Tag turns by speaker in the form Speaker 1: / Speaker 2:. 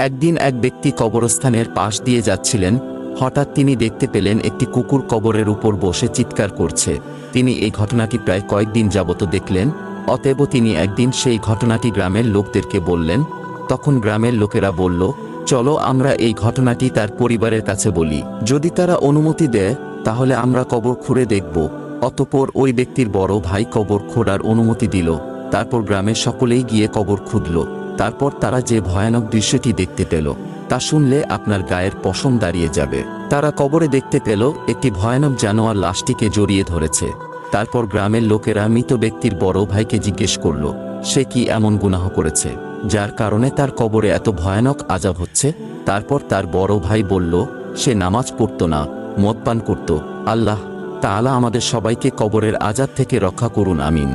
Speaker 1: একদিন এক ব্যক্তি কবরস্থানের পাশ দিয়ে যাচ্ছিলেন। হঠাৎ তিনি দেখতে পেলেন একটি কুকুর কবরের উপর বসে চিৎকার করছে। তিনি এই ঘটনাটি প্রায় কয়েকদিন যাবত দেখলেন। অতএব তিনি একদিন সেই ঘটনাটি গ্রামের লোকদেরকে বললেন। তখন গ্রামের লোকেরা বলল, চলো আমরা এই ঘটনাটি তার পরিবারের কাছে বলি, যদি তারা অনুমতি দেয় তাহলে আমরা কবর খুঁড়ে দেখব। অতঃপর ওই ব্যক্তির বড় ভাই কবর খোঁড়ার অনুমতি দিল। তারপর গ্রামের সকলেই গিয়ে কবর খুঁড়ল। তারপর তারা যে ভয়ানক দৃশ্যটি দেখতে পেল তা শুনলে আপনার গায়ের পশম দাঁড়িয়ে যাবে। তারা কবরে দেখতে পেল একটি ভয়ানক জানোয়ার লাশটিকে জড়িয়ে ধরেছে। তারপর গ্রামের লোকেরা মৃত ব্যক্তির বড় ভাইকে জিজ্ঞেস করল, সে কি এমন গুনাহ করেছে যার কারণে তার কবরে এত ভয়ানক আযাব হচ্ছে? তারপর তার বড় ভাই বলল, সে নামাজ পড়ত না, মদ পান করত। আল্লাহ তাআলা আমাদের সবাইকে কবরের আযাব থেকে রক্ষা করুন, আমিন।